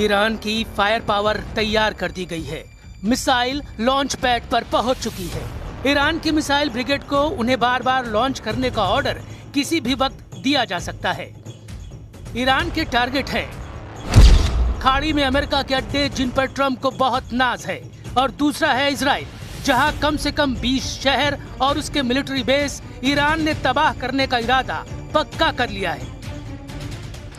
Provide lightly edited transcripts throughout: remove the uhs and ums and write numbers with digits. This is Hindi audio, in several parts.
ईरान की फायर पावर तैयार कर दी गई है। मिसाइल लॉन्च पैड पर पहुंच चुकी है। ईरान की मिसाइल ब्रिगेड को उन्हें बार बार लॉन्च करने का ऑर्डर किसी भी वक्त दिया जा सकता है। ईरान के टारगेट हैं खाड़ी में अमेरिका के अड्डे जिन पर ट्रंप को बहुत नाज है, और दूसरा है इजराइल, जहां कम से कम 20 शहर और उसके मिलिट्री बेस ईरान ने तबाह करने का इरादा पक्का कर लिया है।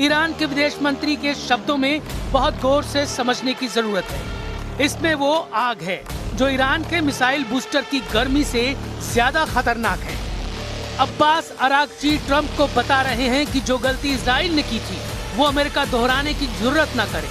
ईरान के विदेश मंत्री के शब्दों में बहुत गौर से समझने की जरूरत है। इसमें वो आग है जो ईरान के मिसाइल बूस्टर की गर्मी से ज्यादा खतरनाक है। अब्बास अरागची ट्रंप को बता रहे हैं कि जो गलती इजराइल ने की थी वो अमेरिका दोहराने की जरूरत न करे।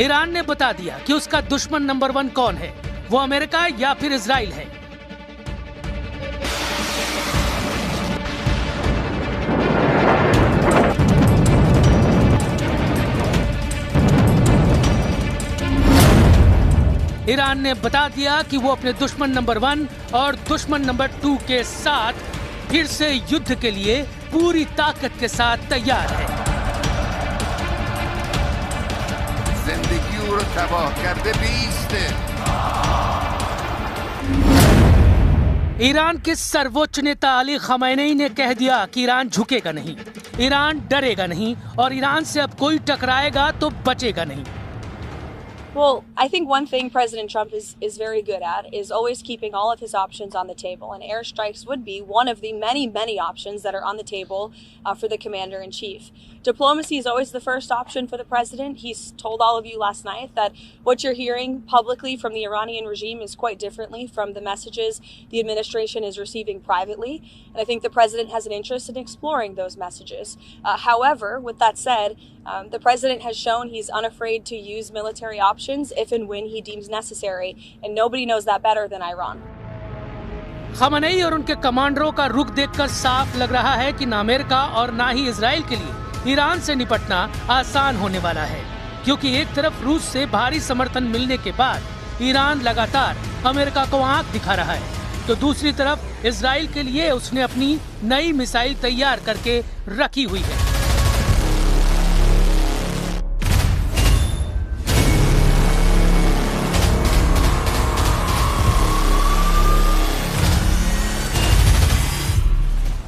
ईरान ने बता दिया कि उसका दुश्मन नंबर 1 कौन है, वो अमेरिका या फिर इजराइल है। ईरान ने बता दिया कि वो अपने दुश्मन नंबर 1 और दुश्मन नंबर 2 के साथ फिर से युद्ध के लिए पूरी ताकत के साथ तैयार है। जिंदगी को तबाह करते बीसते। ईरान के सर्वोच्च नेता अली खमैनी ने कह दिया कि ईरान झुकेगा नहीं, ईरान डरेगा नहीं, और ईरान से अब कोई टकराएगा तो बचेगा नहीं। Well, I think one thing President Trump is very good at is always keeping all of his options on the table, and airstrikes would be one of the many options that are on the table for the commander-in-chief. Diplomacy is always the first option for the president. He's told all of you last night that what you're hearing publicly from the Iranian regime is quite differently from the messages the administration is receiving privately, and I think the president has an interest in exploring those messages. However, with that said, the president has shown he's unafraid to use military options if and when he deems necessary, and nobody knows that better than Iran. खमैनी और उनके कमांडरों का रुख देखकर साफ लग रहा है कि न अमेरिका और न ही इजराइल के लिए ईरान से निपटना आसान होने वाला है, क्योंकि एक तरफ रूस से भारी समर्थन मिलने के बाद ईरान लगातार अमेरिका को आंख दिखा रहा है, तो दूसरी तरफ इजराइल के लिए उसने अपनी नई मिसाइल तैयार करके रखी हुई है।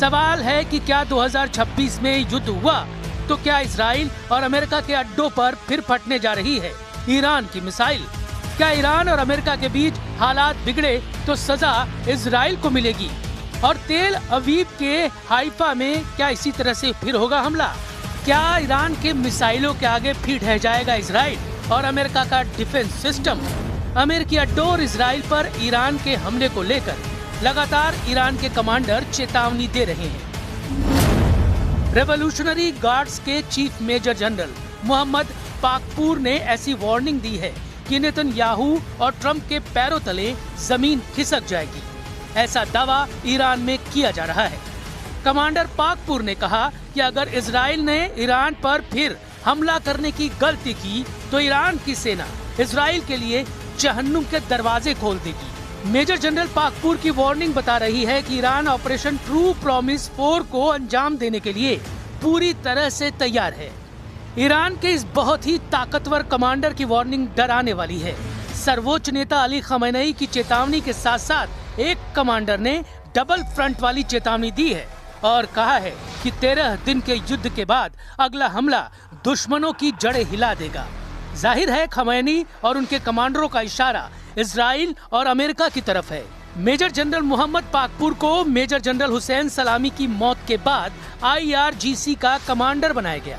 सवाल है कि क्या 2026 में युद्ध हुआ तो क्या इजराइल और अमेरिका के अड्डों पर फिर फटने जा रही है ईरान की मिसाइल? क्या ईरान और अमेरिका के बीच हालात बिगड़े तो सजा इजराइल को मिलेगी? और तेल अवीव के हाइफा में क्या इसी तरह से फिर होगा हमला? क्या ईरान के मिसाइलों के आगे फिर ढह जाएगा इजराइल और अमेरिका का डिफेंस सिस्टम? अमेरिकी अड्डों और इजराइल पर ईरान के हमले को लेकर लगातार ईरान के कमांडर चेतावनी दे रहे हैं। रेवोल्यूशनरी गार्ड्स के chief major general Mohammad Pakpour ने ऐसी वार्निंग दी है कि नेतन्याहू और ट्रंप के पैरों तले जमीन खिसक जाएगी। ऐसा दावा ईरान में किया जा रहा है। कमांडर पाकपूर ने कहा कि अगर इजराइल ने ईरान पर फिर हमला करने की गलती की तो ईरान की सेना इजराइल के लिए जहन्नुम के दरवाजे खोल देगी। मेजर जनरल पाकपूर की वार्निंग बता रही है कि ईरान ऑपरेशन ट्रू प्रॉमिस 4 को अंजाम देने के लिए पूरी तरह से तैयार है। ईरान के इस बहुत ही ताकतवर कमांडर की वार्निंग डराने वाली है। सर्वोच्च नेता अली खमैनी की चेतावनी के साथ साथ एक कमांडर ने डबल फ्रंट वाली चेतावनी दी है और कहा है कि 13 दिन के युद्ध के बाद अगला हमला दुश्मनों की जड़ें हिला देगा। जाहिर है खमैनी और उनके कमांडरों का इशारा इजराइल और अमेरिका की तरफ है। मेजर जनरल मोहम्मद पाकपूर को मेजर जनरल हुसैन सलामी की मौत के बाद IRGC का कमांडर बनाया गया।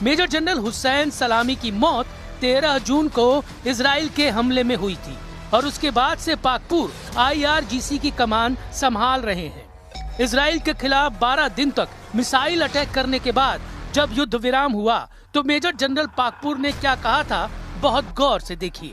मेजर जनरल हुसैन सलामी की मौत 13 जून को इजराइल के हमले में हुई थी और उसके बाद से पाकपूर IRGC की कमान संभाल रहे हैं। इजराइल के खिलाफ 12 दिन तक मिसाइल अटैक करने के बाद जब युद्ध विराम हुआ तो मेजर जनरल पाकपुर ने क्या कहा था, बहुत गौर से देखिए।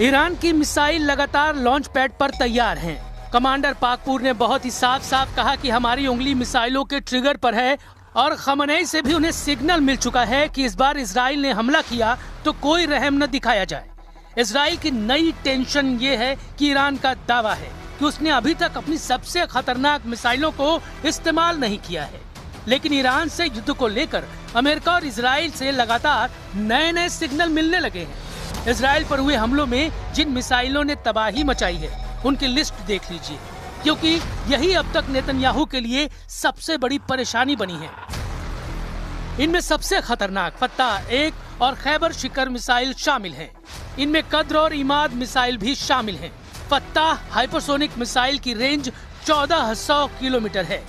ईरान की मिसाइल लगातार लॉन्च पैड पर तैयार हैं। कमांडर पाकपुर ने बहुत ही साफ साफ कहा कि हमारी उंगली मिसाइलों के ट्रिगर पर है और खमनेई से भी उन्हें सिग्नल मिल चुका है कि इस बार इजराइल ने हमला किया तो कोई रहम न दिखाया जाए। इजराइल की नई टेंशन ये है कि ईरान का दावा है कि उसने अभी तक अपनी सबसे खतरनाक मिसाइलों को इस्तेमाल नहीं किया है, लेकिन ईरान से युद्ध को लेकर अमेरिका और इजराइल से लगातार नए नए सिग्नल मिलने लगे हैं। इजराइल पर हुए हमलों में जिन मिसाइलों ने तबाही मचाई है उनकी लिस्ट देख लीजिए, क्योंकि यही अब तक नेतन्याहू के लिए सबसे बड़ी परेशानी बनी है। इनमें सबसे खतरनाक फत्ताह-1 और खैबर शिकर मिसाइल शामिल हैं। इनमें कद्र और इमाद मिसाइल भी शामिल हैं। फत्ताह हाइपरसोनिक मिसाइल की रेंज 1400 किलोमीटर है।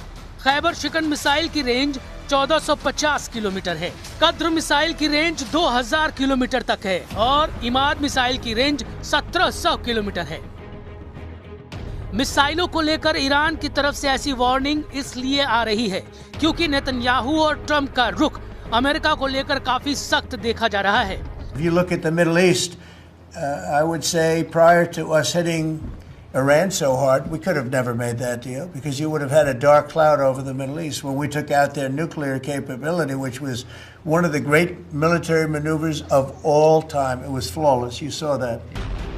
खैबर शिकर मिसाइल की रेंज 1450 किलोमीटर है। कद्र मिसाइल की रेंज 2000 किलोमीटर तक है और इमाद मिसाइल की रेंज 1700 किलोमीटर है। मिसाइलों को लेकर ईरान की तरफ से ऐसी वार्निंग इसलिए आ रही है क्योंकि नेतन्याहू और ट्रंप का रुख अमेरिका को लेकर काफी सख्त देखा जा रहा है। If you look at the Middle East, I would say prior to us hitting Iran so hard, we could have never made that deal because you would have had a dark cloud over the Middle East when we took out their nuclear capability, which was one of the great military maneuvers of all time. It was flawless. You saw that.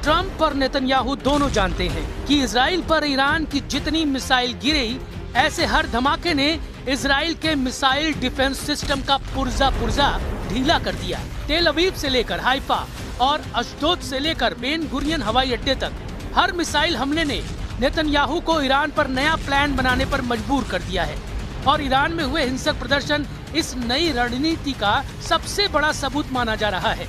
Trump और नेतन्याहू दोनों जानते हैं कि इजराइल पर ईरान की जितनी मिसाइल गिरी, ऐसे हर धमाके ने इजराइल के मिसाइल डिफेंस सिस्टम का पुर्जा ढीला कर दिया। तेल अवीव से लेकर हाइफा और अशदोद से लेकर बेन गुरियन हवाई अड्डे तक हर मिसाइल हमले ने नेतन्याहू को ईरान पर नया प्लान बनाने पर मजबूर कर दिया है और ईरान में हुए हिंसक प्रदर्शन इस नई रणनीति का सबसे बड़ा सबूत माना जा रहा है।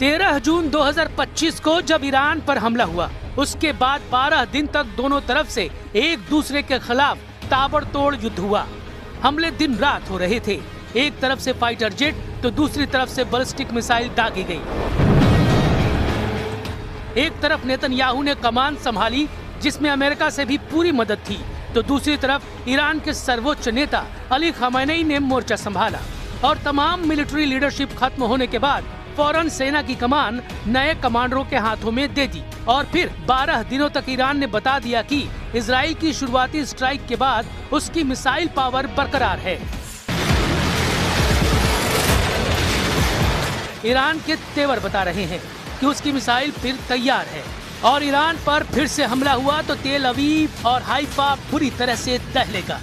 13 जून 2025 को जब ईरान पर हमला हुआ, उसके बाद 12 दिन तक दोनों तरफ से एक दूसरे के खिलाफ ताबड़तोड़ युद्ध हुआ। हमले दिन रात हो रहे थे। एक तरफ से फाइटर जेट तो दूसरी तरफ से बैलिस्टिक मिसाइल दागी गई। एक तरफ नेतन्याहू ने कमान संभाली जिसमें अमेरिका से भी पूरी मदद थी, तो दूसरी तरफ ईरान के सर्वोच्च नेता अली खamenei ने मोर्चा संभाला और तमाम मिलिट्री लीडरशिप खत्म होने के बाद फौरन सेना की कमान नए कमांडरों के हाथों में दे दी और फिर 12 दिनों तक ईरान ने बता दिया कि इजराइल की शुरुआती स्ट्राइक के बाद उसकी मिसाइल पावर बरकरार है। ईरान के तेवर बता रहे हैं कि उसकी मिसाइल फिर तैयार है और ईरान पर फिर से हमला हुआ तो तेल अवीव और हाइफा पूरी तरह से दहलेगा।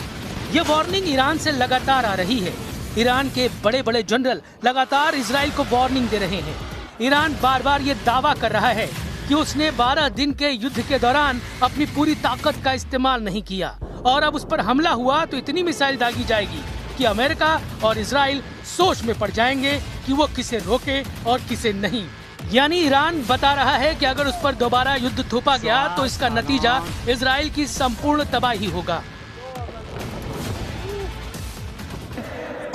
ये वार्निंग ईरान से लगातार आ रही है। ईरान के बड़े बड़े जनरल लगातार इजराइल को वार्निंग दे रहे हैं। ईरान बार बार ये दावा कर रहा है कि उसने 12 दिन के युद्ध के दौरान अपनी पूरी ताकत का इस्तेमाल नहीं किया और अब उस पर हमला हुआ तो इतनी मिसाइल दागी जाएगी कि अमेरिका और इजराइल सोच में पड़ जाएंगे कि वो किसे रोके और किसे नहीं। यानी ईरान बता रहा है कि अगर उस पर दोबारा युद्ध थोपा गया तो इसका नतीजा इजराइल की संपूर्ण तबाही होगा।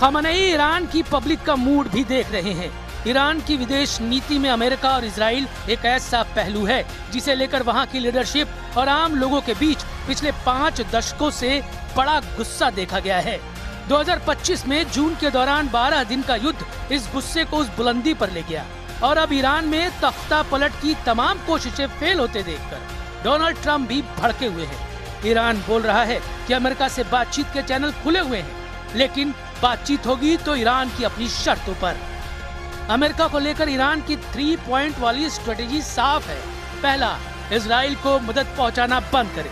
खamenei ईरान की पब्लिक का मूड भी देख रहे हैं। ईरान की विदेश नीति में अमेरिका और इजराइल एक ऐसा पहलू है जिसे लेकर वहां की लीडरशिप और आम लोगों के बीच पिछले 5 दशकों से बड़ा गुस्सा देखा गया है। 2025 में जून के दौरान 12 दिन का युद्ध इस गुस्से को उस बुलंदी पर ले गया और अब ईरान में तख्ता पलट की तमाम कोशिशें फेल होते देखकर डोनाल्ड ट्रंप भी भड़के हुए हैं। ईरान बोल रहा है कि अमेरिका से बातचीत के चैनल खुले हुए हैं, लेकिन बातचीत होगी तो ईरान की अपनी शर्तों पर। अमेरिका को लेकर ईरान की 3 पॉइंट वाली स्ट्रेटेजी साफ है। पहला, इजराइल को मदद पहुंचाना बंद करे।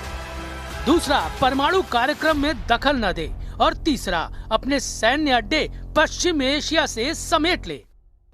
दूसरा, परमाणु कार्यक्रम में दखल न दे। और तीसरा, अपने सैन्य अड्डे पश्चिम एशिया से समेट ले।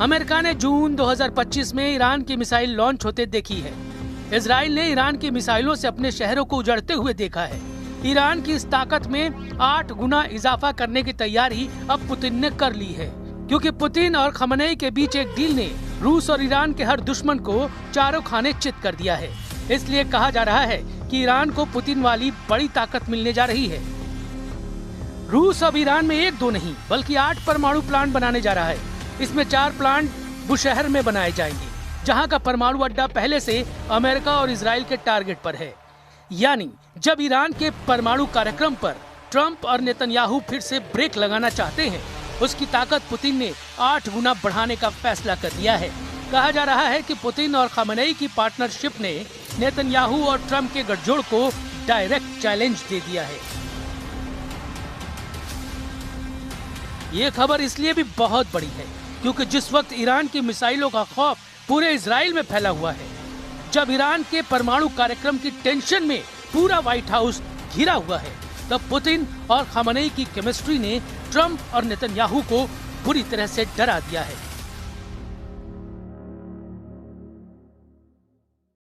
अमेरिका ने जून 2025 में ईरान की मिसाइल लॉन्च होते देखी है। इजराइल ने ईरान की मिसाइलों से अपने शहरों को उजड़ते हुए देखा है। ईरान की इस ताकत में 8 गुना इजाफा करने की तैयारी अब पुतिन ने कर ली है, क्योंकि पुतिन और खमेनेई के बीच एक डील ने रूस और ईरान के हर दुश्मन को चारों खाने चित कर दिया है। इसलिए कहा जा रहा है कि ईरान को पुतिन वाली बड़ी ताकत मिलने जा रही है। रूस अब ईरान में 1-2 नहीं बल्कि 8 परमाणु प्लांट बनाने जा रहा है। इसमें 4 प्लांट बुशहर में बनाए जाएंगे, जहां का परमाणु अड्डा पहले से अमेरिका और इजराइल के टारगेट पर है। यानी जब ईरान के परमाणु कार्यक्रम पर ट्रंप और नेतन्याहू फिर से ब्रेक लगाना चाहते हैं, उसकी ताकत पुतिन ने 8 गुना बढ़ाने का फैसला कर लिया है। कहा जा रहा है कि पुतिन और खमेनेई की पार्टनरशिप ने नेतन्याहू और ट्रंप के गठजोड़ को डायरेक्ट चैलेंज दे दिया है। ये खबर इसलिए भी बहुत बड़ी है क्योंकि जिस वक्त ईरान की मिसाइलों का खौफ पूरे इजराइल में फैला हुआ है, जब ईरान के परमाणु कार्यक्रम की टेंशन में पूरा व्हाइट हाउस घिरा हुआ है, तब पुतिन और खमेनेई की केमिस्ट्री ने ट्रंप और नेतन्याहू को बुरी तरह से डरा दिया है।